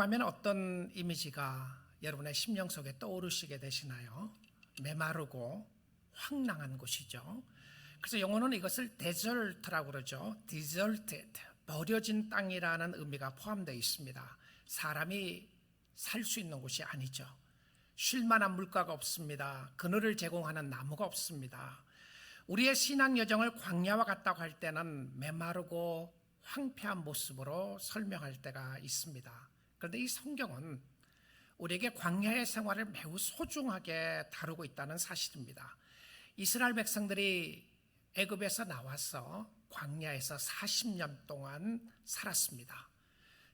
하면 어떤 이미지가 여러분의 심령 속에 떠오르시게 되시나요? 메마르고 황량한 곳이죠. 그래서 영어는 이것을 데절트라고 그러죠. deserted, 버려진 땅이라는 의미가 포함되어 있습니다. 사람이 살 수 있는 곳이 아니죠. 쉴 만한 물가가 없습니다. 그늘을 제공하는 나무가 없습니다. 우리의 신앙 여정을 광야와 같다고 할 때는 메마르고 황폐한 모습으로 설명할 때가 있습니다. 그런데 이 성경은 우리에게 광야의 생활을 매우 소중하게 다루고 있다는 사실입니다. 이스라엘 백성들이 애굽에서 나와서 광야에서 40년 동안 살았습니다.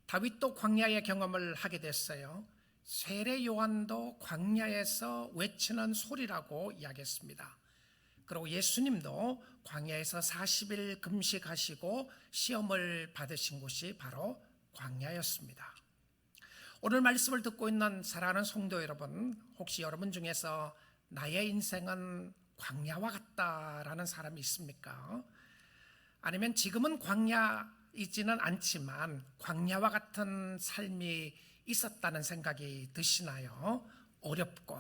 다윗도 광야의 경험을 하게 됐어요. 세례 요한도 광야에서 외치는 소리라고 이야기했습니다. 그리고 예수님도 광야에서 40일 금식하시고 시험을 받으신 곳이 바로 광야였습니다. 오늘 말씀을 듣고 있는 사랑하는 성도 여러분, 혹시 여러분 중에서 나의 인생은 광야와 같다라는 사람이 있습니까? 아니면 지금은 광야이지는 않지만 광야와 같은 삶이 있었다는 생각이 드시나요? 어렵고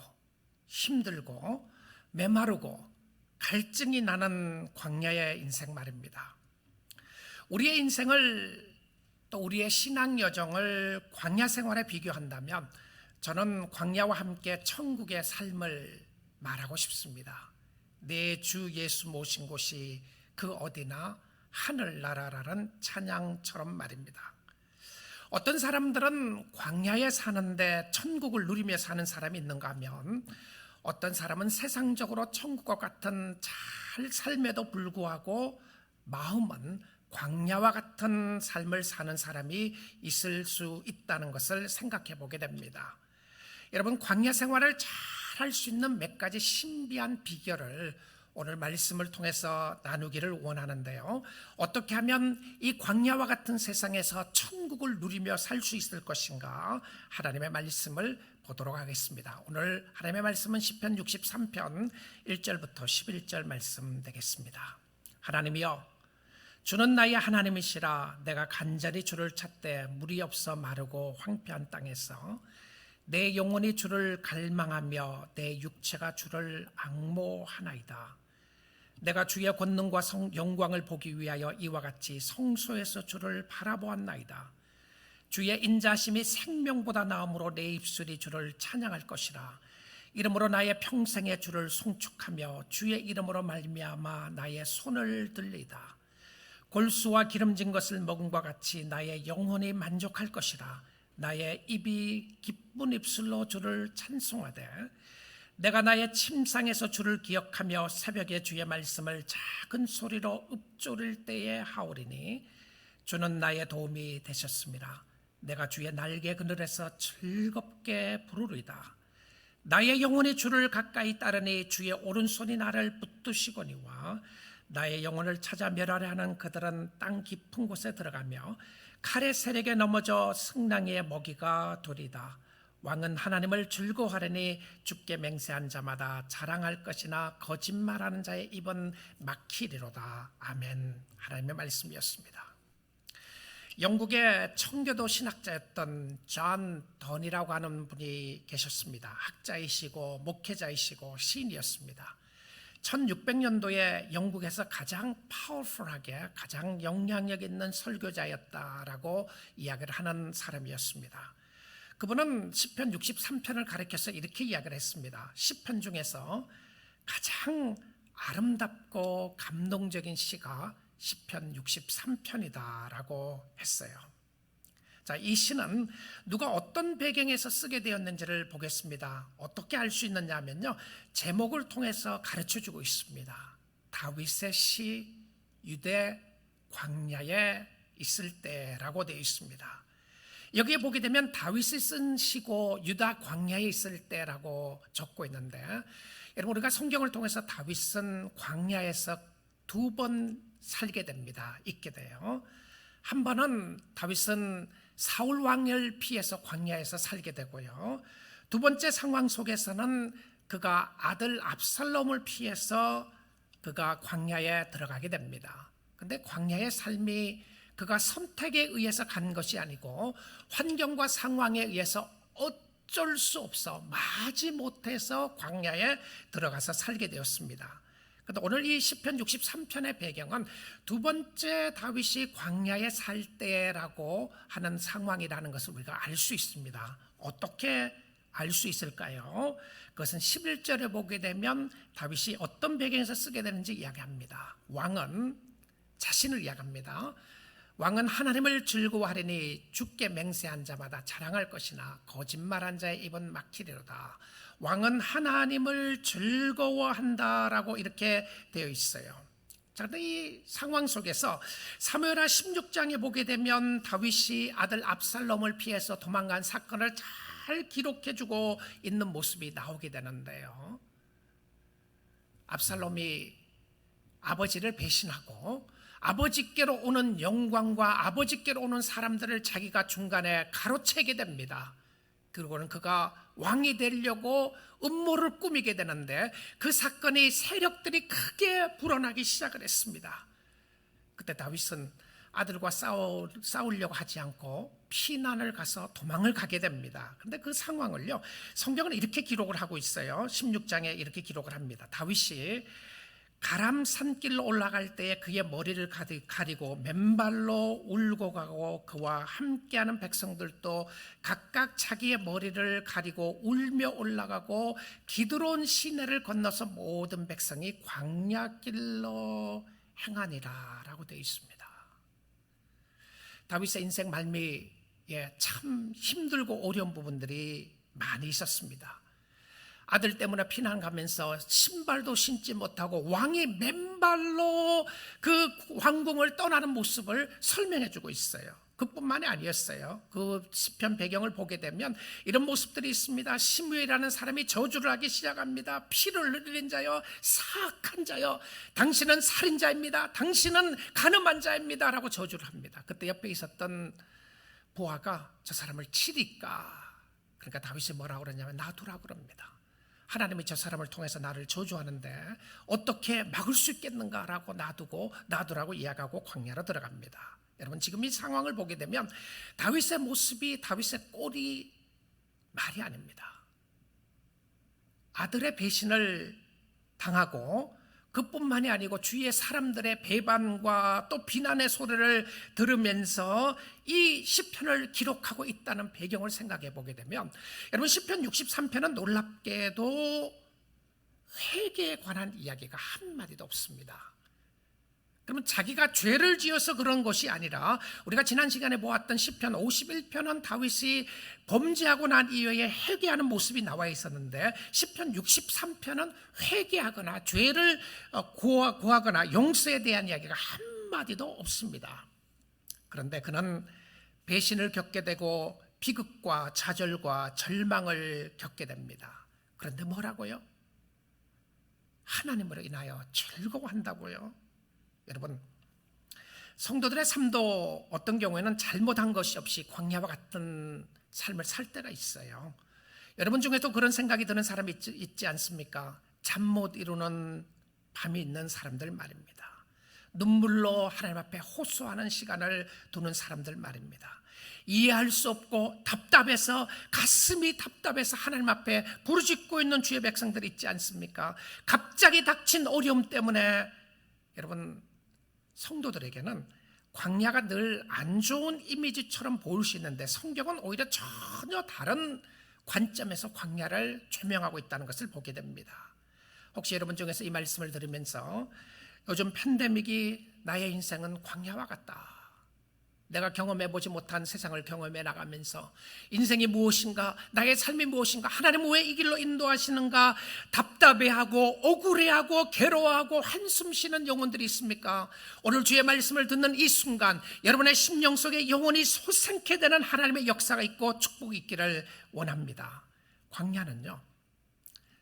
힘들고 메마르고 갈증이 나는 광야의 인생 말입니다. 우리의 인생을 또 우리의 신앙 여정을 광야 생활에 비교한다면 저는 광야와 함께 천국의 삶을 말하고 싶습니다. 내 주 예수 모신 곳이 그 어디나 하늘나라라는 찬양처럼 말입니다. 어떤 사람들은 광야에 사는데 천국을 누리며 사는 사람이 있는가 하면 어떤 사람은 세상적으로 천국과 같은 잘 삶에도 불구하고 마음은 광야와 같은 삶을 사는 사람이 있을 수 있다는 것을 생각해 보게 됩니다. 여러분, 광야 생활을 잘 할 수 있는 몇 가지 신비한 비결을 오늘 말씀을 통해서 나누기를 원하는데요. 어떻게 하면 이 광야와 같은 세상에서 천국을 누리며 살 수 있을 것인가, 하나님의 말씀을 보도록 하겠습니다. 오늘 하나님의 말씀은 시편 63편 1절부터 11절 말씀 되겠습니다. 하나님이여, 주는 나의 하나님이시라. 내가 간절히 주를 찾되 물이 없어 마르고 황폐한 땅에서 내 영혼이 주를 갈망하며 내 육체가 주를 앙모하나이다. 내가 주의 권능과 영광을 보기 위하여 이와 같이 성소에서 주를 바라보았나이다. 주의 인자심이 생명보다 나음으로 내 입술이 주를 찬양할 것이라. 이름으로 나의 평생에 주를 송축하며 주의 이름으로 말미암아 나의 손을 들리다. 골수와 기름진 것을 먹음과 같이 나의 영혼이 만족할 것이라. 나의 입이 기쁜 입술로 주를 찬송하되 내가 나의 침상에서 주를 기억하며 새벽에 주의 말씀을 작은 소리로 읊조릴 때에 하오리니 주는 나의 도움이 되셨습니다. 내가 주의 날개 그늘에서 즐겁게 부르리다. 나의 영혼이 주를 가까이 따르니 주의 오른손이 나를 붙드시거니와 나의 영혼을 찾아 멸하려 하는 그들은 땅 깊은 곳에 들어가며 칼의 세력에 넘어져 승랑이의 먹이가 되리다. 왕은 하나님을 즐거워하려니 주께 맹세한 자마다 자랑할 것이나 거짓말하는 자의 입은 막히리로다. 아멘. 하나님의 말씀이었습니다. 영국의 청교도 신학자였던 존 던이라고 하는 분이 계셨습니다. 학자이시고 목회자이시고 시인이었습니다. 1600년도에 영국에서 가장 파워풀하게 가장 영향력 있는 설교자였다라고 이야기를 하는 사람이었습니다. 그분은 시편 63편을 가리켜서 이렇게 이야기를 했습니다. 시편 중에서 가장 아름답고 감동적인 시가 시편 63편이다라고 했어요. 자, 이 시는 누가 어떤 배경에서 쓰게 되었는지를 보겠습니다. 어떻게 알 수 있느냐 하면요, 제목을 통해서 가르쳐주고 있습니다. 다윗의 시, 유대 광야에 있을 때라고 되어 있습니다. 여기에 보게 되면 다윗이 쓴 시고 유다 광야에 있을 때라고 적고 있는데, 여러분, 우리가 성경을 통해서 다윗은 광야에서 2번 살게 됩니다. 있게 돼요. 한 번은 다윗은 사울 왕을 피해서 광야에서 살게 되고요. 두 번째 상황 속에서는 그가 아들 압살롬을 피해서 그가 광야에 들어가게 됩니다. 근데 광야의 삶이 그가 선택에 의해서 간 것이 아니고 환경과 상황에 의해서 어쩔 수 없어 마지못해서 광야에 들어가서 살게 되었습니다. 그런데 오늘 이 시편 63편의 배경은 두 번째 다윗이 광야에 살 때라고 하는 상황이라는 것을 우리가 알 수 있습니다. 어떻게 알 수 있을까요? 그것은 11절에 보게 되면 다윗이 어떤 배경에서 쓰게 되는지 이야기합니다. 왕은 자신을 이야기합니다. 왕은 하나님을 즐거워하리니 주께 맹세한 자마다 자랑할 것이나 거짓말한 자의 입은 막히리로다. 왕은 하나님을 즐거워한다라고 이렇게 되어 있어요. 자, 근데 이 상황 속에서 사무엘하 16장에 보게 되면 다윗이 아들 압살롬을 피해서 도망간 사건을 잘 기록해주고 있는 모습이 나오게 되는데요. 압살롬이 아버지를 배신하고 아버지께로 오는 영광과 아버지께로 오는 사람들을 자기가 중간에 가로채게 됩니다. 그리고는 그가 왕이 되려고 음모를 꾸미게 되는데 그 사건이 세력들이 크게 불어나기 시작을 했습니다. 그때 다윗은 아들과 싸우려고 하지 않고 피난을 가서 도망을 가게 됩니다. 그런데 그 상황을요, 성경은 이렇게 기록을 하고 있어요. 16장에 이렇게 기록을 합니다. 다윗이 가람 산길로 올라갈 때에 그의 머리를 가리고 맨발로 울고 가고 그와 함께하는 백성들도 각각 자기의 머리를 가리고 울며 올라가고 기드론 시내를 건너서 모든 백성이 광야길로 행하니라 라고 되어 있습니다. 다윗의 인생 말미에 참 힘들고 어려운 부분들이 많이 있었습니다. 아들 때문에 피난 가면서 신발도 신지 못하고 왕이 맨발로 그 왕궁을 떠나는 모습을 설명해 주고 있어요. 그뿐만이 아니었어요. 그 시편 배경을 보게 되면 이런 모습들이 있습니다. 시므엘이라는 사람이 저주를 하기 시작합니다. 피를 흘린 자여, 사악한 자여, 당신은 살인자입니다. 당신은 간음한 자입니다 라고 저주를 합니다. 그때 옆에 있었던 보아가 저 사람을 치리까, 그러니까 다윗이 뭐라고 그러냐면 놔두라고 그럽니다. 하나님이 저 사람을 통해서 나를 저주하는데 어떻게 막을 수 있겠는가라고 놔두라고 이야기하고 광야로 들어갑니다. 여러분, 지금 이 상황을 보게 되면 다윗의 모습이, 다윗의 꼴이 말이 아닙니다. 아들의 배신을 당하고 그뿐만이 아니고 주위의 사람들의 배반과 또 비난의 소리를 들으면서 이 시편을 기록하고 있다는 배경을 생각해 보게 되면, 여러분, 시편 63편은 놀랍게도 회개에 관한 이야기가 한마디도 없습니다. 그러면 자기가 죄를 지어서 그런 것이 아니라, 우리가 지난 시간에 보았던 시편 51편은 다윗이 범죄하고 난 이후에 회개하는 모습이 나와 있었는데, 시편 63편은 회개하거나 죄를 고하거나 용서에 대한 이야기가 한마디도 없습니다. 그런데 그는 배신을 겪게 되고 비극과 좌절과 절망을 겪게 됩니다. 그런데 뭐라고요? 하나님으로 인하여 즐거워한다고요. 여러분, 성도들의 삶도 어떤 경우에는 잘못한 것이 없이 광야와 같은 삶을 살 때가 있어요. 여러분 중에도 그런 생각이 드는 사람이 있지 않습니까? 잠 못 이루는 밤이 있는 사람들 말입니다. 눈물로 하나님 앞에 호소하는 시간을 두는 사람들 말입니다. 이해할 수 없고 답답해서, 가슴이 답답해서 하나님 앞에 부르짖고 있는 주의 백성들이 있지 않습니까? 갑자기 닥친 어려움 때문에 여러분, 성도들에게는 광야가 늘 안 좋은 이미지처럼 보일 수 있는데, 성경은 오히려 전혀 다른 관점에서 광야를 조명하고 있다는 것을 보게 됩니다. 혹시 여러분 중에서 이 말씀을 들으면서 요즘 팬데믹이 나의 인생은 광야와 같다, 내가 경험해보지 못한 세상을 경험해 나가면서 인생이 무엇인가, 나의 삶이 무엇인가, 하나님 왜 이 길로 인도하시는가 답답해하고 억울해하고 괴로워하고 한숨 쉬는 영혼들이 있습니까? 오늘 주의 말씀을 듣는 이 순간 여러분의 심령 속에 영혼이 솟생케 되는 하나님의 역사가 있고 축복이 있기를 원합니다. 광야는요,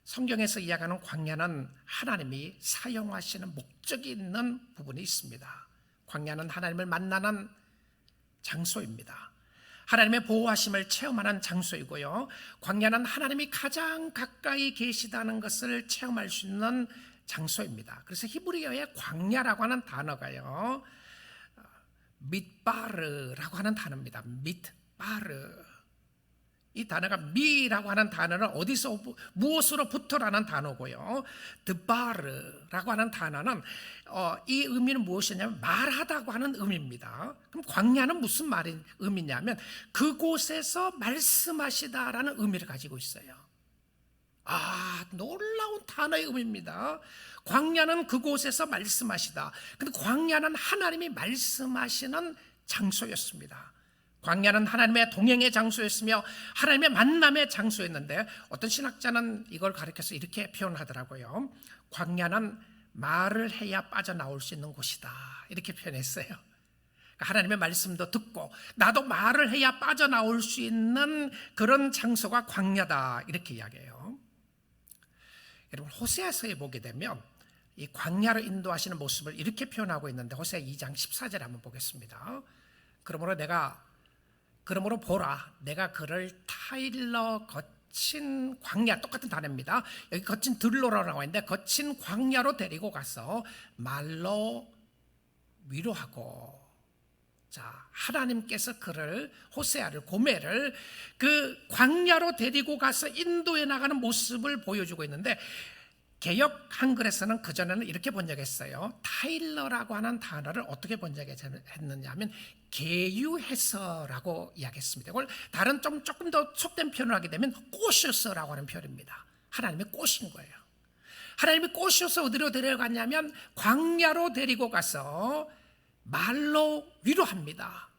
성경에서 이야기하는 광야는 하나님이 사용하시는 목적이 있는 부분이 있습니다. 광야는 하나님을 만나는 장소입니다. 하나님의 보호하심을 체험하는 장소이고요, 광야는 하나님이 가장 가까이 계시다는 것을 체험할 수 있는 장소입니다. 그래서 히브리어의 광야라고 하는 단어가요, 밑바르라고 하는 단어입니다. 밑바르. 이 단어가 미라고 하는 단어는 어디서 무엇으로부터라는 단어고요. 드바르라고 하는 단어는 이 의미는 무엇이냐면 말하다고 하는 의미입니다. 그럼 광야는 무슨 의미냐면 그곳에서 말씀하시다라는 의미를 가지고 있어요. 놀라운 단어의 의미입니다. 광야는 그곳에서 말씀하시다. 근데 광야는 하나님이 말씀하시는 장소였습니다. 광야는 하나님의 동행의 장소였으며 하나님의 만남의 장소였는데 어떤 신학자는 이걸 가리켜서 이렇게 표현하더라고요. 광야는 말을 해야 빠져나올 수 있는 곳이다, 이렇게 표현했어요. 하나님의 말씀도 듣고 나도 말을 해야 빠져나올 수 있는 그런 장소가 광야다, 이렇게 이야기해요. 여러분, 호세아서에 보게 되면 이 광야로 인도하시는 모습을 이렇게 표현하고 있는데, 호세아 2장 14절 한번 보겠습니다. 그러므로 보라, 내가 그를 타일러 거친 광야, 똑같은 단어입니다. 여기 거친 들로라고 하는데 거친 광야로 데리고 가서 말로 위로하고, 하나님께서 호세아를, 고멜을 그 광야로 데리고 가서 인도해 나가는 모습을 보여주고 있는데, 개역 한글에서는 그전에는 이렇게 번역했어요. 타일러라고 하는 단어를 어떻게 번역했느냐 하면 계유해서라고 이야기했습니다. 이걸 다른 조금 더 속된 표현을 하게 되면 꼬셔서라고 하는 표현입니다. 하나님이 꼬신 거예요. 하나님이 꼬셔서 어디로 데려갔냐면 광야로 데리고 가서 말로 위로합니다.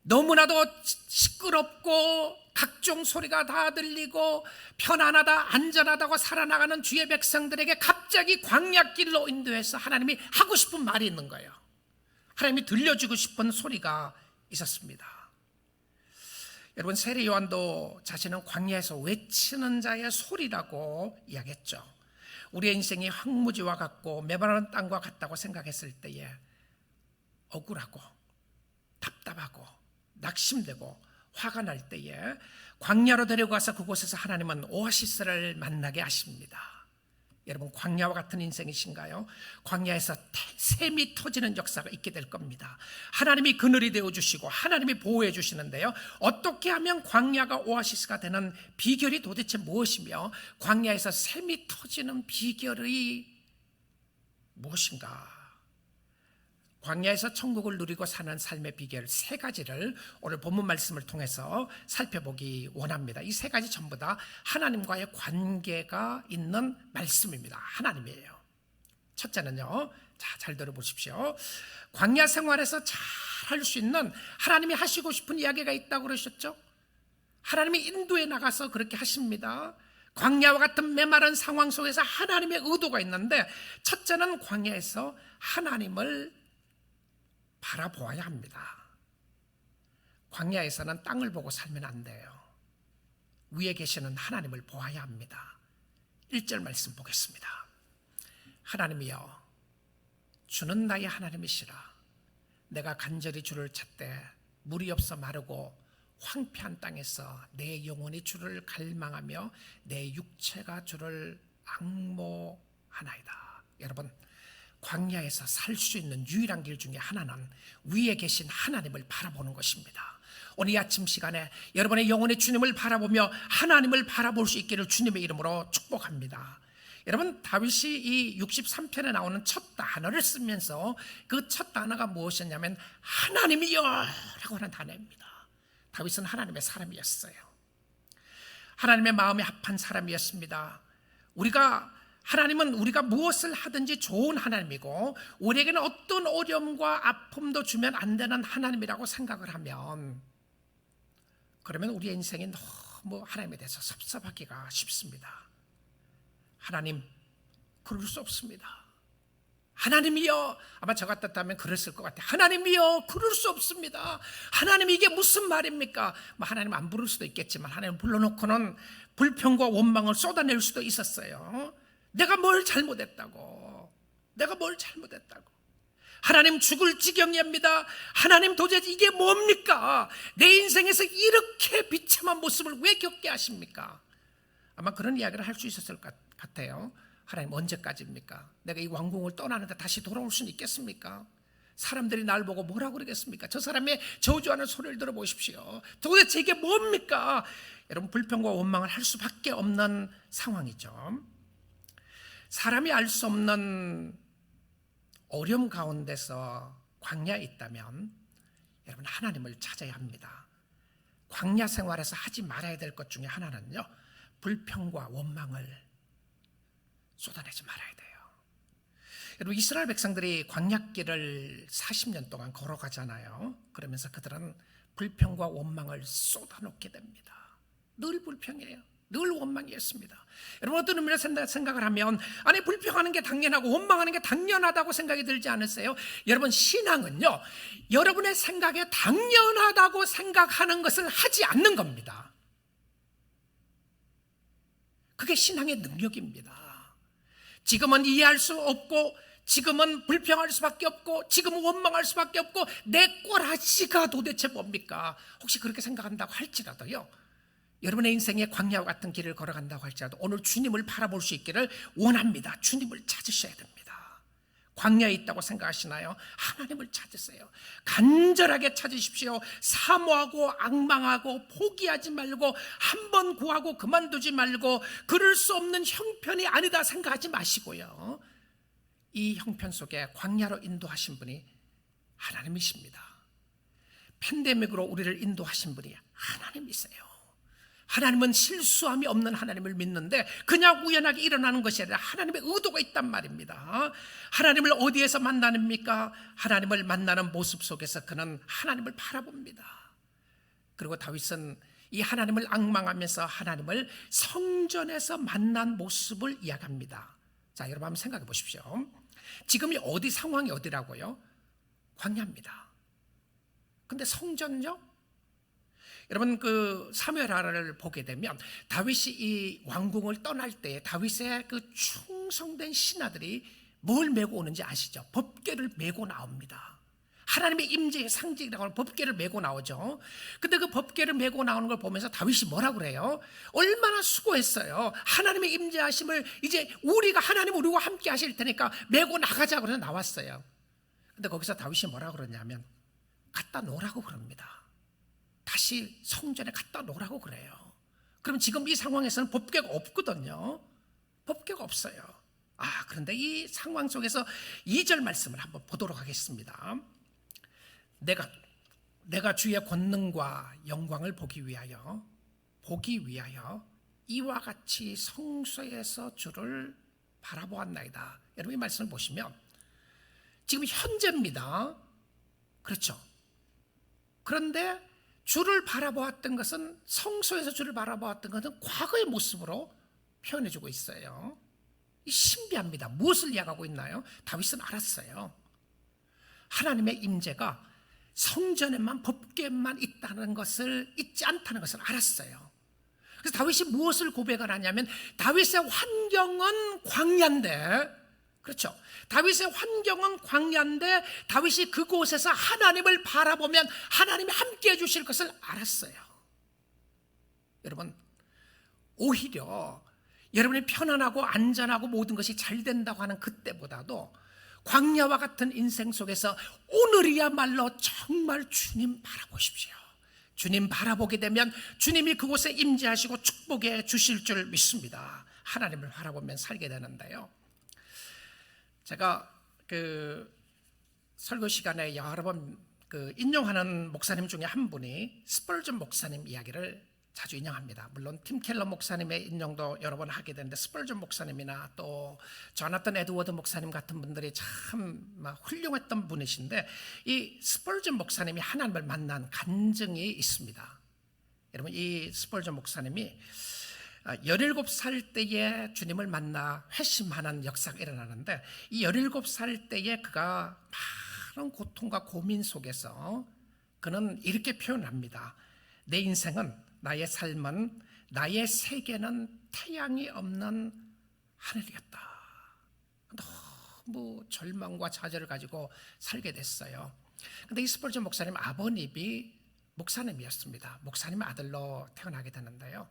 너무나도 시끄럽고 각종 소리가 다 들리고 편안하다, 안전하다고 살아나가는 주의 백성들에게 갑자기 광야길로 인도해서 하나님이 하고 싶은 말이 있는 거예요. 하나님이 들려주고 싶은 소리가 있었습니다. 여러분, 세례 요한도 자신은 광야에서 외치는 자의 소리라고 이야기했죠. 우리의 인생이 황무지와 같고 메마른 땅과 같다고 생각했을 때에 억울하고 답답하고 낙심되고 화가 날 때에 광야로 데려가서 그곳에서 하나님은 오아시스를 만나게 하십니다. 여러분, 광야와 같은 인생이신가요? 광야에서 샘이 터지는 역사가 있게 될 겁니다. 하나님이 그늘이 되어주시고 하나님이 보호해 주시는데요, 어떻게 하면 광야가 오아시스가 되는 비결이 도대체 무엇이며 광야에서 샘이 터지는 비결이 무엇인가? 광야에서 천국을 누리고 사는 삶의 비결 3가지를 오늘 본문 말씀을 통해서 살펴보기 원합니다. 이 3가지 전부 다 하나님과의 관계가 있는 말씀입니다. 하나님이에요. 첫째는요, 잘 들어보십시오. 광야 생활에서 잘 할 수 있는, 하나님이 하시고 싶은 이야기가 있다고 그러셨죠? 하나님이 인도에 나가서 그렇게 하십니다. 광야와 같은 메마른 상황 속에서 하나님의 의도가 있는데, 첫째는 광야에서 하나님을 바라보아야 합니다. 광야에서는 땅을 보고 살면 안 돼요. 위에 계시는 하나님을 보아야 합니다. 1절 말씀 보겠습니다. 하나님이여, 주는 나의 하나님이시라. 내가 간절히 주를 찾되 물이 없어 마르고 황폐한 땅에서 내 영혼이 주를 갈망하며 내 육체가 주를 앙모하나이다. 여러분, 광야에서 살 수 있는 유일한 길 중에 하나는 위에 계신 하나님을 바라보는 것입니다. 오늘 이 아침 시간에 여러분의 영혼의 주님을 바라보며 하나님을 바라볼 수 있기를 주님의 이름으로 축복합니다. 여러분, 다윗이 이 63편에 나오는 첫 단어를 쓰면서 그 첫 단어가 무엇이었냐면 하나님이여 라고 하는 단어입니다. 다윗은 하나님의 사람이었어요. 하나님의 마음에 합한 사람이었습니다. 하나님은 우리가 무엇을 하든지 좋은 하나님이고 우리에게는 어떤 어려움과 아픔도 주면 안 되는 하나님이라고 생각을 하면, 그러면 우리의 인생이 너무 하나님에 대해서 섭섭하기가 쉽습니다. 하나님, 그럴 수 없습니다. 하나님이여, 아마 저 같았다면 그랬을 것 같아요. 하나님이여, 그럴 수 없습니다. 하나님, 이게 무슨 말입니까? 하나님 안 부를 수도 있겠지만 하나님 불러놓고는 불평과 원망을 쏟아낼 수도 있었어요. 내가 뭘 잘못했다고. 하나님, 죽을 지경입니다. 하나님, 도대체 이게 뭡니까? 내 인생에서 이렇게 비참한 모습을 왜 겪게 하십니까? 아마 그런 이야기를 할 수 있었을 것 같아요. 하나님, 언제까지입니까? 내가 이 왕궁을 떠나는데 다시 돌아올 수는 있겠습니까? 사람들이 날 보고 뭐라고 그러겠습니까? 저 사람의 저주하는 소리를 들어보십시오. 도대체 이게 뭡니까? 여러분, 불평과 원망을 할 수밖에 없는 상황이죠. 사람이 알 수 없는 어려움 가운데서 광야에 있다면 여러분, 하나님을 찾아야 합니다. 광야 생활에서 하지 말아야 될 것 중에 하나는요, 불평과 원망을 쏟아내지 말아야 돼요. 여러분, 이스라엘 백성들이 광야길을 40년 동안 걸어가잖아요. 그러면서 그들은 불평과 원망을 쏟아놓게 됩니다. 늘 불평이에요. 늘 원망이었습니다. 여러분, 어떤 의미로 생각을 하면, 아니, 불평하는 게 당연하고 원망하는 게 당연하다고 생각이 들지 않으세요? 여러분, 신앙은요, 여러분의 생각에 당연하다고 생각하는 것을 하지 않는 겁니다. 그게 신앙의 능력입니다. 지금은 이해할 수 없고, 지금은 불평할 수밖에 없고, 지금은 원망할 수밖에 없고, 내 꼬라지가 도대체 뭡니까? 혹시 그렇게 생각한다고 할지라도요, 여러분의 인생의 광야와 같은 길을 걸어간다고 할지라도 오늘 주님을 바라볼 수 있기를 원합니다. 주님을 찾으셔야 됩니다. 광야에 있다고 생각하시나요? 하나님을 찾으세요. 간절하게 찾으십시오. 사모하고 악망하고 포기하지 말고, 한 번 구하고 그만두지 말고, 그럴 수 없는 형편이 아니다 생각하지 마시고요, 이 형편 속에 광야로 인도하신 분이 하나님이십니다. 팬데믹으로 우리를 인도하신 분이 하나님이세요. 하나님은 실수함이 없는 하나님을 믿는데 그냥 우연하게 일어나는 것이 아니라 하나님의 의도가 있단 말입니다. 하나님을 어디에서 만나십니까? 하나님을 만나는 모습 속에서 그는 하나님을 바라봅니다. 그리고 다윗은 이 하나님을 앙망하면서 하나님을 성전에서 만난 모습을 이야기합니다. 자, 여러분 한번 생각해 보십시오. 지금이 어디 상황이 어디라고요? 광야입니다. 근데 성전요? 여러분, 그 사무엘하를 보게 되면 다윗이 이 왕궁을 떠날 때 다윗의 그 충성된 신하들이 뭘 메고 오는지 아시죠? 법궤를 메고 나옵니다. 하나님의 임재의 상징이라고 하는 법궤를 메고 나오죠. 근데 그 법궤를 메고 나오는 걸 보면서 다윗이 뭐라 그래요? 얼마나 수고했어요. 하나님의 임재하심을 이제 우리가 하나님 우리와 함께 하실 테니까 메고 나가자고 해서 나왔어요. 근데 거기서 다윗이 뭐라 그러냐면 갖다 놓으라고 그럽니다. 다시 성전에 갖다 놓으라고 그래요. 그럼 지금 이 상황에서는 법궤가 없거든요. 법궤가 없어요. 그런데 이 상황 속에서 2절 말씀을 한번 보도록 하겠습니다. 내가 주의 권능과 영광을 보기 위하여 이와 같이 성소에서 주를 바라보았나이다. 여러분, 이 말씀을 보시면 지금 현재입니다. 그렇죠? 그런데 주를 바라보았던 것은, 성소에서 주를 바라보았던 것은 과거의 모습으로 표현해주고 있어요. 이 신비합니다. 무엇을 이야기하고 있나요? 다윗은 알았어요. 하나님의 임재가 성전에만, 법궤만 있다는 것을, 있지 않다는 것을 알았어요. 그래서 다윗이 무엇을 고백을 하냐면, 다윗의 환경은 광야인데, 그렇죠, 다윗의 환경은 광야인데 다윗이 그곳에서 하나님을 바라보면 하나님이 함께 해주실 것을 알았어요. 여러분, 오히려 여러분이 편안하고 안전하고 모든 것이 잘 된다고 하는 그때보다도 광야와 같은 인생 속에서 오늘이야말로 정말 주님 바라보십시오. 주님 바라보게 되면 주님이 그곳에 임재하시고 축복해 주실 줄 믿습니다. 하나님을 바라보면 살게 되는데요, 제가 그 설교 시간에 여러 번 인용하는 목사님 중에 한 분이 스펄전 목사님 이야기를 자주 인용합니다. 물론 팀 켈러 목사님의 인용도 여러 번 하게 되는데, 스펄전 목사님이나 또 조나단 에드워드 목사님 같은 분들이 참 훌륭했던 분이신데, 이 스펄전 목사님이 하나님을 만난 간증이 있습니다. 여러분, 이 스펄전 목사님이 17살 때에 주님을 만나 회심하는 역사가 일어나는데, 이 17살 때에 그가 많은 고통과 고민 속에서 그는 이렇게 표현합니다. 내 인생은, 나의 삶은, 나의 세계는 태양이 없는 하늘이었다. 너무 절망과 좌절을 가지고 살게 됐어요. 근데 이 스펄전 목사님 아버님이 목사님이었습니다. 목사님의 아들로 태어나게 되는데요,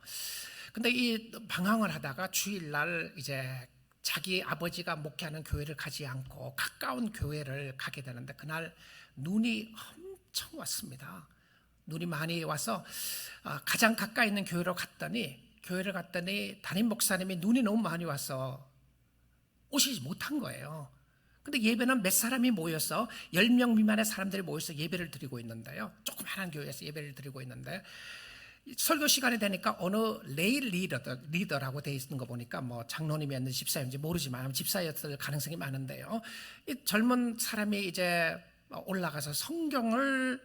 근데 이 방황을 하다가 주일날 이제 자기 아버지가 목회하는 교회를 가지 않고 가까운 교회를 가게 되는데 그날 눈이 엄청 왔습니다. 눈이 많이 와서 가장 가까이 있는 교회를 갔더니 담임 목사님이 눈이 너무 많이 와서 오시지 못한 거예요. 근데 예배는 몇 사람이 모여서 10명 미만의 사람들이 모여서 예배를 드리고 있는데요. 조그마한 교회에서 예배를 드리고 있는데 설교 시간이 되니까 어느 레이 리더라고 되어 있는 거 보니까 뭐 장로님이었는지 집사였는지 모르지만 집사였을 가능성이 많은데요. 이 젊은 사람이 이제 올라가서 설교를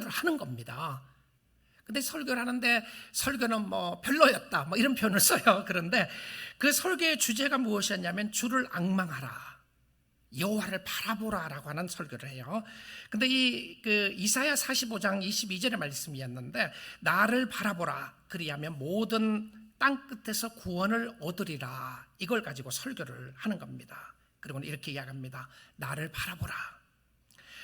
하는 겁니다. 근데 설교를 하는데 설교는 뭐 별로였다 뭐 이런 표현을 써요. 그런데 그 설교의 주제가 무엇이었냐면 주를 앙망하라, 여호와를 바라보라라고 하는 설교를 해요. 근데 이사야 45장 22절의 말씀이었는데 나를 바라보라 그리하면 모든 땅 끝에서 구원을 얻으리라, 이걸 가지고 설교를 하는 겁니다. 그리고는 이렇게 이야기합니다. 나를 바라보라,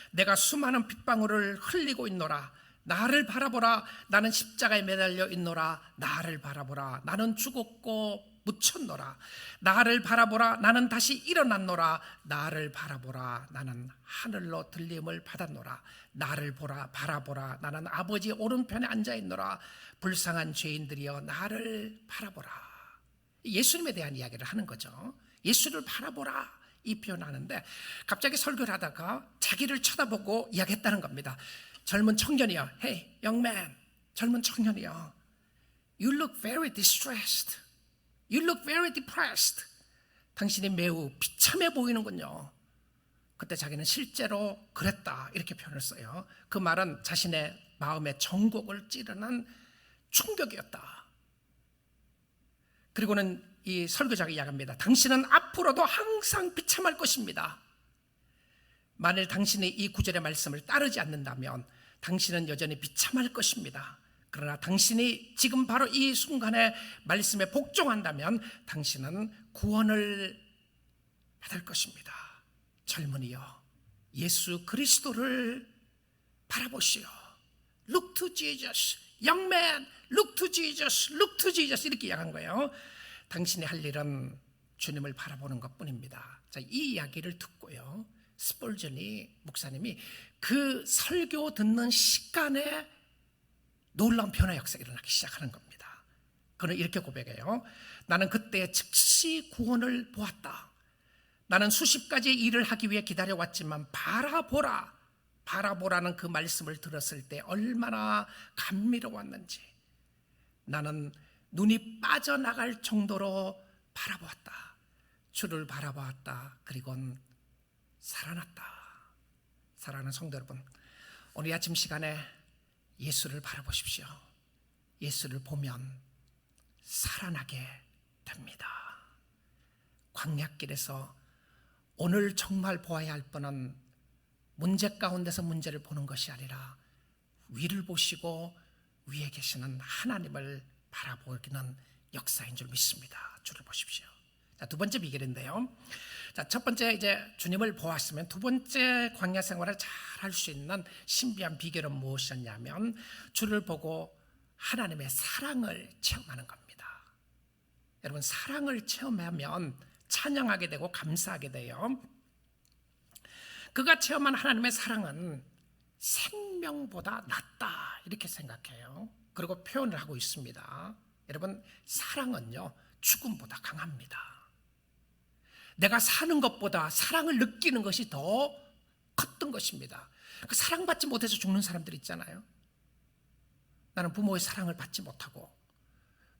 내가 수많은 핏방울을 흘리고 있노라, 나를 바라보라, 나는 십자가에 매달려 있노라, 나를 바라보라, 나는 죽었고 묻혔노라, 나를 바라보라, 나는 다시 일어났노라, 나를 바라보라, 나는 하늘로 들림을 받았노라, 나를 바라보라, 나는 아버지 오른편에 앉아있노라, 불쌍한 죄인들이여 나를 바라보라. 예수님에 대한 이야기를 하는 거죠. 예수를 바라보라 이 표현하는데 갑자기 설교를 하다가 자기를 쳐다보고 이야기했다는 겁니다. 젊은 청년이여, Hey, young man, 젊은 청년이여, You look very distressed. You look very depressed. 당신이 매우 비참해 보이는군요. 그때 자기는 실제로 그랬다 이렇게 표현을 써요. 그 말은 자신의 마음의 정곡을 찌르는 충격이었다. 그리고는 이 설교자가 이야기합니다. 당신은 앞으로도 항상 비참할 것입니다. 만일 당신이 이 구절의 말씀을 따르지 않는다면 당신은 여전히 비참할 것입니다. 그러나 당신이 지금 바로 이 순간에 말씀에 복종한다면 당신은 구원을 받을 것입니다. 젊은이여, 예수 그리스도를 바라보시오. Look to Jesus. Young man, look to Jesus. Look to Jesus. 이렇게 이야기한 거예요. 당신이 할 일은 주님을 바라보는 것뿐입니다. 자, 이 이야기를 듣고요, 스폴전이 목사님이 그 설교 듣는 시간에 놀라운 변화 역사가 일어나기 시작하는 겁니다. 그는 이렇게 고백해요. 나는 그때 즉시 구원을 보았다. 나는 수십 가지의 일을 하기 위해 기다려왔지만 바라보라는 그 말씀을 들었을 때 얼마나 감미로웠는지 나는 눈이 빠져나갈 정도로 바라보았다. 주를 바라보았다. 그리고는 살아났다. 사랑하는 성도 여러분, 오늘 아침 시간에 예수를 바라보십시오. 예수를 보면 살아나게 됩니다. 광야길에서 오늘 정말 보아야 할 분은 문제 가운데서 문제를 보는 것이 아니라 위를 보시고 위에 계시는 하나님을 바라보기는 역사인 줄 믿습니다. 주를 보십시오. 자, 두 번째 비결인데요. 자, 첫 번째 이제 주님을 보았으면 두 번째 광야 생활을 잘 할 수 있는 신비한 비결은 무엇이었냐면 주를 보고 하나님의 사랑을 체험하는 겁니다. 여러분, 사랑을 체험하면 찬양하게 되고 감사하게 돼요. 그가 체험한 하나님의 사랑은 생명보다 낫다 이렇게 생각해요. 그리고 표현을 하고 있습니다. 여러분, 사랑은요 죽음보다 강합니다. 내가 사는 것보다 사랑을 느끼는 것이 더 컸던 것입니다. 그 사랑받지 못해서 죽는 사람들 있잖아요. 나는 부모의 사랑을 받지 못하고,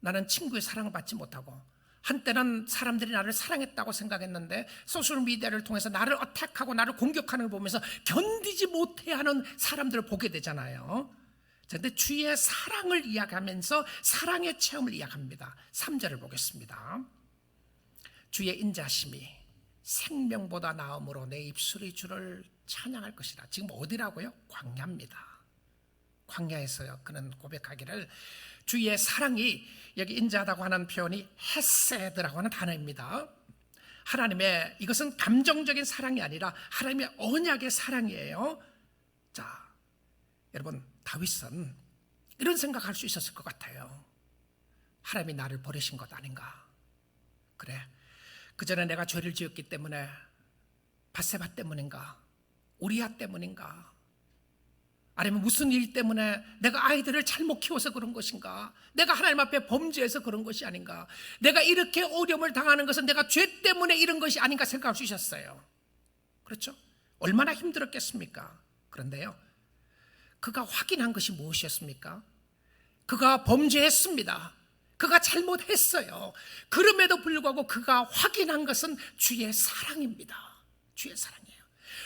나는 친구의 사랑을 받지 못하고, 한때는 사람들이 나를 사랑했다고 생각했는데 소셜미디어를 통해서 나를 어택하고 나를 공격하는 걸 보면서 견디지 못해하는 사람들을 보게 되잖아요. 그런데 주의 사랑을 이야기하면서 사랑의 체험을 이야기합니다. 3절을 보겠습니다. 주의 인자심이 생명보다 나음으로 내 입술이 주를 찬양할 것이라. 지금 어디라고요? 광야입니다. 광야에서요 그는 고백하기를 주의 사랑이, 여기 인자하다고 하는 표현이 헤세드라고 하는 단어입니다. 하나님의, 이것은 감정적인 사랑이 아니라 하나님의 언약의 사랑이에요. 자, 여러분, 다윗은 이런 생각할 수 있었을 것 같아요. 하나님이 나를 버리신 것 아닌가? 그래, 그전에 내가 죄를 지었기 때문에 밧세바 때문인가? 우리아 때문인가? 아니면 무슨 일 때문에 내가 아이들을 잘못 키워서 그런 것인가? 내가 하나님 앞에 범죄해서 그런 것이 아닌가? 내가 이렇게 어려움을 당하는 것은 내가 죄 때문에 이런 것이 아닌가 생각할 수 있었어요. 그렇죠? 얼마나 힘들었겠습니까? 그런데요, 그가 확인한 것이 무엇이었습니까? 그가 범죄했습니다. 그가 잘못했어요. 그럼에도 불구하고 그가 확인한 것은 주의 사랑입니다. 주의 사랑이에요.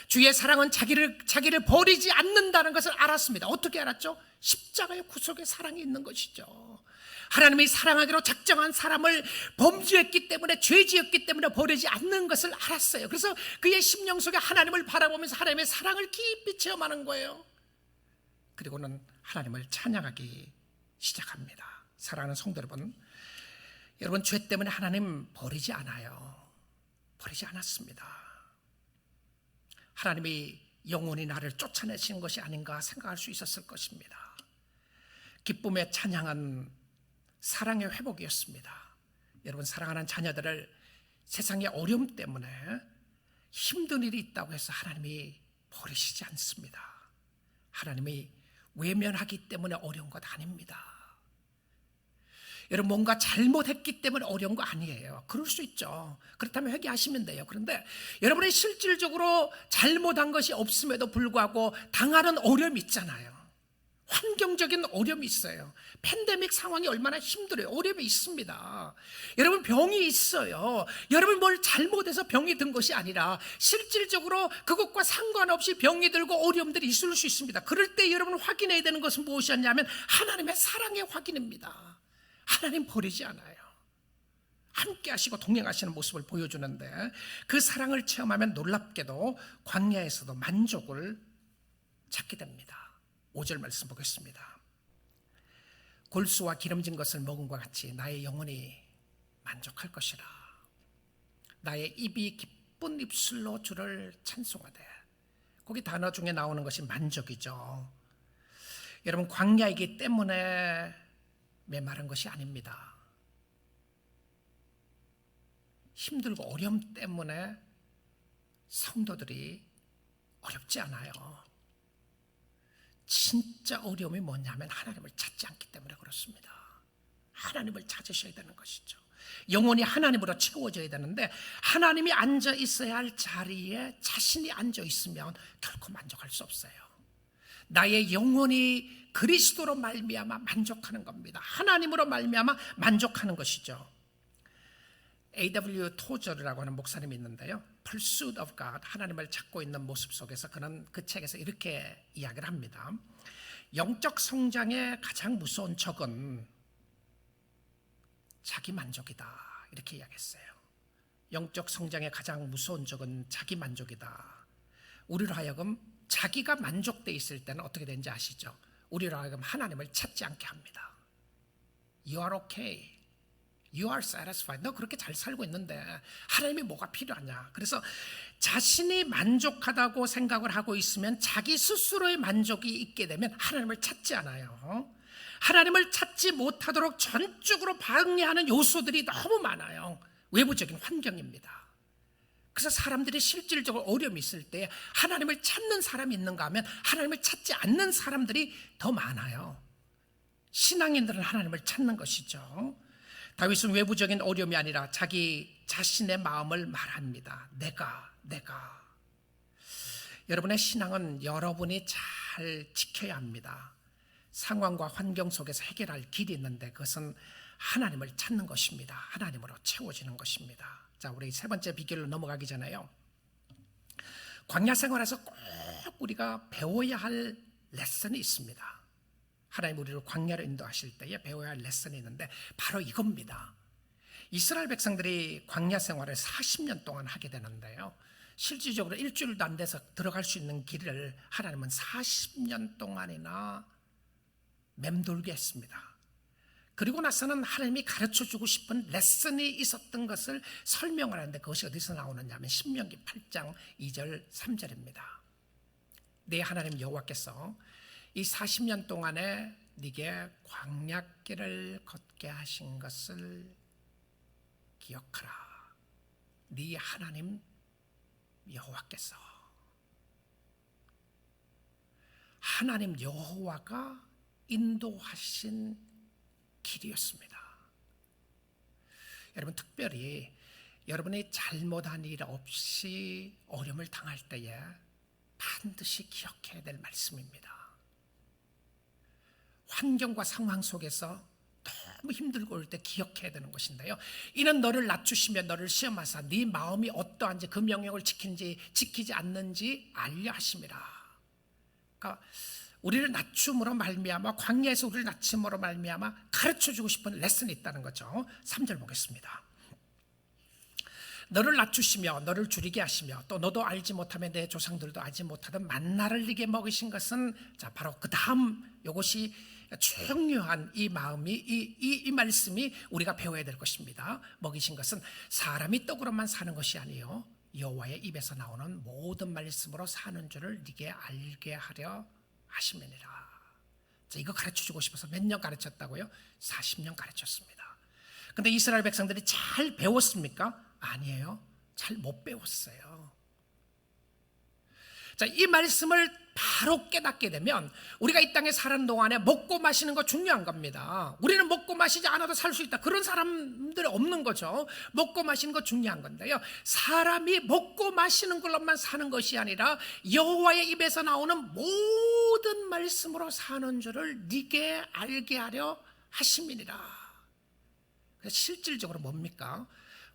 주의 사랑은 자기를 버리지 않는다는 것을 알았습니다. 어떻게 알았죠? 십자가의 구속의 사랑이 있는 것이죠. 하나님이 사랑하기로 작정한 사람을 범죄했기 때문에, 죄지었기 때문에 버리지 않는 것을 알았어요. 그래서 그의 심령 속에 하나님을 바라보면서 하나님의 사랑을 깊이 체험하는 거예요. 그리고는 하나님을 찬양하기 시작합니다. 사랑하는 성도 여러분, 죄 때문에 하나님 버리지 않아요. 버리지 않았습니다. 하나님이 영원히 나를 쫓아내시는 것이 아닌가 생각할 수 있었을 것입니다. 기쁨에 찬양한 사랑의 회복이었습니다. 여러분, 사랑하는 자녀들을 세상의 어려움 때문에 힘든 일이 있다고 해서 하나님이 버리시지 않습니다. 하나님이 외면하기 때문에 어려운 것 아닙니다. 여러분, 뭔가 잘못했기 때문에 어려운 거 아니에요. 그럴 수 있죠. 그렇다면 회개하시면 돼요. 그런데 여러분이 실질적으로 잘못한 것이 없음에도 불구하고 당하는 어려움이 있잖아요. 환경적인 어려움이 있어요. 팬데믹 상황이 얼마나 힘들어요. 어려움이 있습니다. 여러분, 병이 있어요. 여러분, 뭘 잘못해서 병이 든 것이 아니라 실질적으로 그것과 상관없이 병이 들고 어려움들이 있을 수 있습니다. 그럴 때 여러분 확인해야 되는 것은 무엇이었냐면 하나님의 사랑의 확인입니다. 하나님 버리지 않아요. 함께 하시고 동행하시는 모습을 보여주는데, 그 사랑을 체험하면 놀랍게도 광야에서도 만족을 찾게 됩니다. 5절 말씀 보겠습니다. 골수와 기름진 것을 먹음과 같이 나의 영혼이 만족할 것이라. 나의 입이 기쁜 입술로 주를 찬송하되. 거기 단어 중에 나오는 것이 만족이죠. 여러분, 광야이기 때문에 메마른 것이 아닙니다. 힘들고 어려움 때문에 성도들이 어렵지 않아요. 진짜 어려움이 뭐냐면 하나님을 찾지 않기 때문에 그렇습니다. 하나님을 찾으셔야 되는 것이죠. 영혼이 하나님으로 채워져야 되는데, 하나님이 앉아 있어야 할 자리에 자신이 앉아 있으면 결코 만족할 수 없어요. 나의 영혼이 그리스도로 말미암아 만족하는 겁니다. 하나님으로 말미암아 만족하는 것이죠. A.W. 토저라고 하는 목사님이 있는데요, Pursuit of God, 하나님을 찾고 있는 모습 속에서 그는 그 책에서 이렇게 이야기를 합니다. 영적 성장의 가장 무서운 적은 자기 만족이다, 이렇게 이야기했어요. 영적 성장의 가장 무서운 적은 자기 만족이다. 우리로 하여금 자기가 만족돼 있을 때는 어떻게 되는지 아시죠? 우리로 하여금 하나님을 찾지 않게 합니다. You are okay. You are satisfied. 너 그렇게 잘 살고 있는데 하나님이 뭐가 필요하냐? 그래서 자신이 만족하다고 생각을 하고 있으면 자기 스스로의 만족이 있게 되면 하나님을 찾지 않아요. 하나님을 찾지 못하도록 전적으로 방해하는 요소들이 너무 많아요. 외부적인 환경입니다. 그래서 사람들이 실질적으로 어려움이 있을 때 하나님을 찾는 사람이 있는가 하면 하나님을 찾지 않는 사람들이 더 많아요. 신앙인들은 하나님을 찾는 것이죠. 다윗은 외부적인 어려움이 아니라 자기 자신의 마음을 말합니다. 내가. 여러분의 신앙은 여러분이 잘 지켜야 합니다. 상황과 환경 속에서 해결할 길이 있는데 그것은 하나님을 찾는 것입니다. 하나님으로 채워지는 것입니다. 자, 우리 세 번째 비결로 넘어가기 전에요, 광야 생활에서 꼭 우리가 배워야 할 레슨이 있습니다. 하나님 우리를 광야로 인도하실 때에 배워야 할 레슨이 있는데 바로 이겁니다. 이스라엘 백성들이 광야 생활을 40년 동안 하게 되는데요, 실질적으로 일주일도 안 돼서 들어갈 수 있는 길을 하나님은 40년 동안이나 맴돌게 했습니다. 그리고 나서는 하나님이 가르쳐주고 싶은 레슨이 있었던 것을 설명을 하는데 그것이 어디서 나오느냐 하면 신명기 8장 2절 3절입니다. 내 하나님 여호와께서 이 40년 동안에 네게 광야길을 걷게 하신 것을 기억하라. 네 하나님 여호와께서, 하나님 여호와가 인도하신 길이었습니다. 여러분, 특별히 여러분이 잘못한 일 없이 어려움을 당할 때에 반드시 기억해야 될 말씀입니다. 환경과 상황 속에서 너무 힘들고 올 때 기억해야 되는 것인데요, 이는 너를 낮추시며 너를 시험하사 네 마음이 어떠한지 그 명령을 지키지 않는지 알려 하심이라. 그러니까 우리를 낮춤으로 말미암아, 광야에서 우리를 낮춤으로 말미암아 가르쳐주고 싶은 레슨이 있다는 거죠. 3절 보겠습니다. 너를 낮추시며 너를 줄이게 하시며 또 너도 알지 못하며 내 조상들도 알지 못하던 만나를 네게 먹이신 것은, 자, 바로 그 다음 이것이 중요한 이 마음이, 이 말씀이 우리가 배워야 될 것입니다. 먹이신 것은 사람이 떡으로만 사는 것이 아니요 여호와의 입에서 나오는 모든 말씀으로 사는 줄을 네게 알게 하려 하심이니라. 자, 이거 가르쳐주고 싶어서 몇 년 가르쳤다고요? 40년 가르쳤습니다. 근데 이스라엘 백성들이 잘 배웠습니까? 아니에요. 잘 못 배웠어요. 자, 이 말씀을 바로 깨닫게 되면 우리가 이 땅에 사는 동안에 먹고 마시는 거 중요한 겁니다. 우리는 먹고 마시지 않아도 살 수 있다, 그런 사람들이 없는 거죠. 먹고 마시는 거 중요한 건데요, 사람이 먹고 마시는 걸로만 사는 것이 아니라 여호와의 입에서 나오는 모든 말씀으로 사는 줄을 네게 알게 하려 하심이니라. 그래서 실질적으로 뭡니까?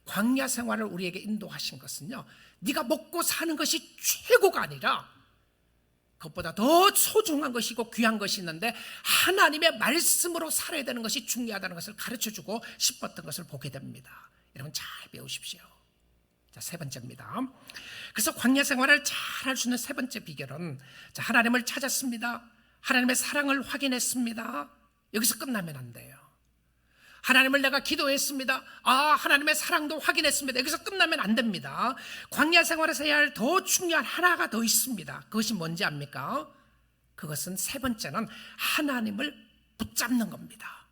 광야 생활을 우리에게 인도하신 것은요, 네가 먹고 사는 것이 최고가 아니라 그것보다 더 소중한 것이고 귀한 것이 있는데 하나님의 말씀으로 살아야 되는 것이 중요하다는 것을 가르쳐주고 싶었던 것을 보게 됩니다. 여러분, 잘 배우십시오. 자, 세 번째입니다. 그래서 광야 생활을 잘 할 수 있는 세 번째 비결은, 자, 하나님을 찾았습니다. 하나님의 사랑을 확인했습니다. 여기서 끝나면 안 돼요. 하나님을 내가 기도했습니다. 하나님의 사랑도 확인했습니다. 여기서 끝나면 안 됩니다. 광야 생활에서 해야 할 더 중요한 하나가 더 있습니다. 그것이 뭔지 압니까? 그것은 세 번째는 하나님을 붙잡는 겁니다.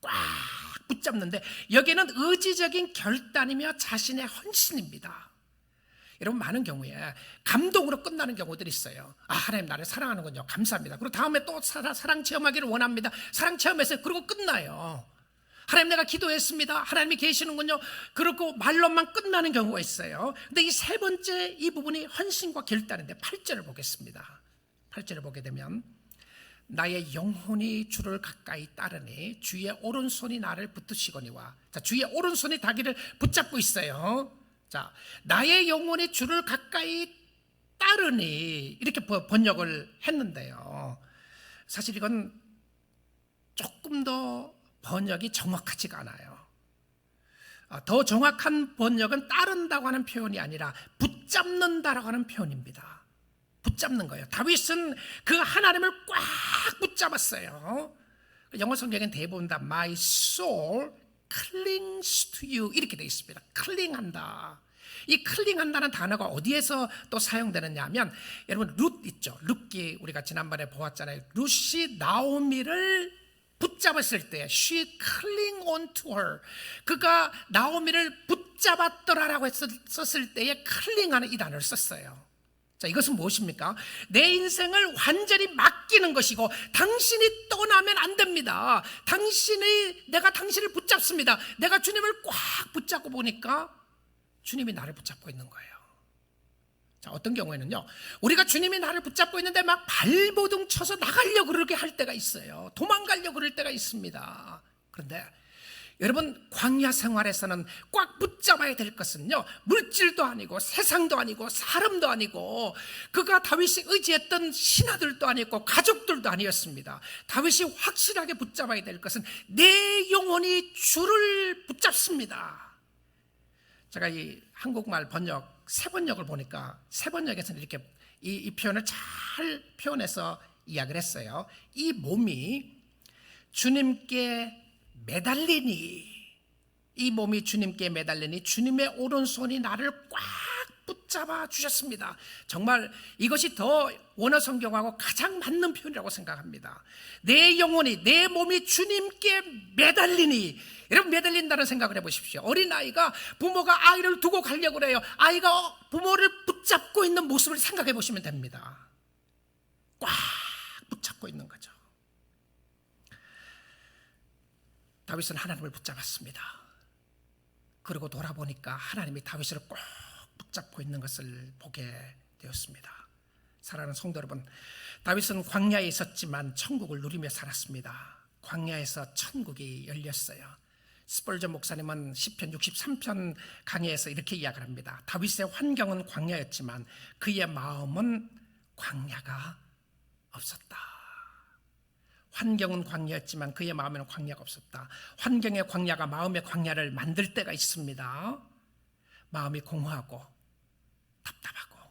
꽉 붙잡는데 여기는 의지적인 결단이며 자신의 헌신입니다. 여러분, 많은 경우에 감동으로 끝나는 경우들이 있어요. 하나님 나를 사랑하는군요. 감사합니다. 그리고 다음에 또 사랑 체험하기를 원합니다. 사랑 체험해서 그러고 끝나요. 하나님 내가 기도했습니다. 하나님이 계시는군요. 그러고 말로만 끝나는 경우가 있어요. 근데 이 세 번째 이 부분이 헌신과 결단인데 8절을 보겠습니다. 8절을 보게 되면 나의 영혼이 주를 가까이 따르니 주의 오른손이 나를 붙드시거니와. 자, 주의 오른손이 자기를 붙잡고 있어요. 자, 나의 영혼이 주를 가까이 따르니, 이렇게 번역을 했는데요, 사실 이건 조금 더 번역이 정확하지가 않아요. 더 정확한 번역은 따른다고 하는 표현이 아니라 붙잡는다라고 하는 표현입니다. 붙잡는 거예요. 다윗은 그 하나님을 꽉 붙잡았어요. 영어 성경엔 대부분 다 My soul clings to you 이렇게 되어 있습니다. 클링한다. 이 클링한다는 단어가 어디에서 또 사용되느냐 하면, 여러분 룻 있죠. 룻기 우리가 지난번에 보았잖아요. 룻이 나오미를 붙잡았을 때 she cling on to her, 그가 나오미를 붙잡았더라라고 썼을 때에 클링하는 이 단어를 썼어요. 자, 이것은 무엇입니까? 내 인생을 완전히 맡기는 것이고 당신이 떠나면 안 됩니다. 내가 당신을 붙잡습니다. 내가 주님을 꽉 붙잡고 보니까 주님이 나를 붙잡고 있는 거예요. 자, 어떤 경우에는요, 우리가 주님이 나를 붙잡고 있는데 막 발버둥 쳐서 나가려고 그러게 할 때가 있어요. 도망가려고 그럴 때가 있습니다. 그런데 여러분, 광야 생활에서는 꽉 붙잡아야 될 것은요, 물질도 아니고 세상도 아니고 사람도 아니고 그가 다윗이 의지했던 신하들도 아니었고 가족들도 아니었습니다. 다윗이 확실하게 붙잡아야 될 것은 내 영혼이 주를 붙잡습니다. 제가 이 한국말 번역 새 번역을 보니까 새 번역에서는 이렇게 이 표현을 잘 표현해서 이야기를 했어요. 이 몸이 주님께 매달리니, 이 몸이 주님께 매달리니 주님의 오른손이 나를 꽉 붙잡아 주셨습니다. 정말 이것이 더 원어 성경하고 가장 맞는 표현이라고 생각합니다. 내 영혼이, 내 몸이 주님께 매달리니. 여러분, 매달린다는 생각을 해보십시오. 어린아이가 부모가 아이를 두고 가려고 그래요. 아이가 부모를 붙잡고 있는 모습을 생각해 보시면 됩니다. 꽉 붙잡고 있는 거죠. 다윗은 하나님을 붙잡았습니다. 그리고 돌아보니까 하나님이 다윗을 꼭 붙잡고 있는 것을 보게 되었습니다. 사랑하는 성도 여러분, 다윗은 광야에 있었지만 천국을 누리며 살았습니다. 광야에서 천국이 열렸어요. 스펄전 목사님은 시편 63편 강해에서 이렇게 이야기를 합니다. 다윗의 환경은 광야였지만 그의 마음은 광야가 없었다. 환경은 광야였지만 그의 마음에는 광야가 없었다. 환경의 광야가 마음의 광야를 만들 때가 있습니다. 마음이 공허하고 답답하고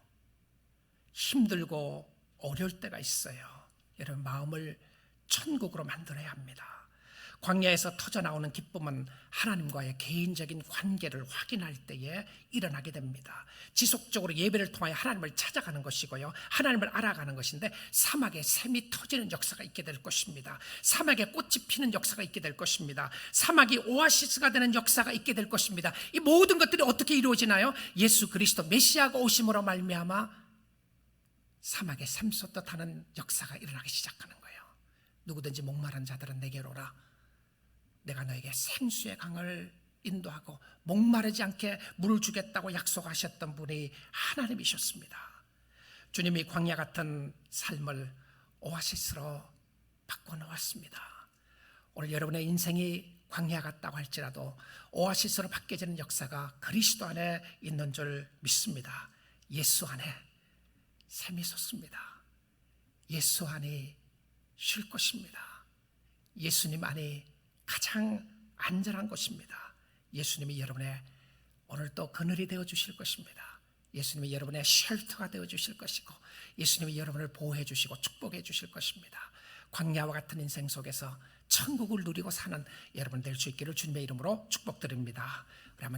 힘들고 어려울 때가 있어요. 여러분, 마음을 천국으로 만들어야 합니다. 광야에서 터져나오는 기쁨은 하나님과의 개인적인 관계를 확인할 때에 일어나게 됩니다. 지속적으로 예배를 통하여 하나님을 찾아가는 것이고요, 하나님을 알아가는 것인데 사막에 샘이 터지는 역사가 있게 될 것입니다. 사막에 꽃이 피는 역사가 있게 될 것입니다. 사막이 오아시스가 되는 역사가 있게 될 것입니다. 이 모든 것들이 어떻게 이루어지나요? 예수 그리스도 메시아가 오심으로 말미암아 사막에 샘 쏟듯 하는 역사가 일어나기 시작하는 거예요. 누구든지 목마른 자들은 내게로 오라. 내가 너에게 생수의 강을 인도하고 목마르지 않게 물을 주겠다고 약속하셨던 분이 하나님이셨습니다. 주님이 광야 같은 삶을 오아시스로 바꿔놓았습니다. 오늘 여러분의 인생이 광야 같다고 할지라도 오아시스로 바뀌어지는 역사가 그리스도 안에 있는 줄 믿습니다. 예수 안에 샘이 솟습니다. 예수 안에 쉴 것입니다. 예수님 안에 가장 안전한 곳입니다. 예수님이 여러분의 오늘 또 그늘이 되어 주실 것입니다. 예수님이 여러분의 쉘터가 되어 주실 것이고 예수님이 여러분을 보호해 주시고 축복해 주실 것입니다. 광야와 같은 인생 속에서 천국을 누리고 사는 여러분 될 수 있기를 주님의 이름으로 축복드립니다. 우리 한번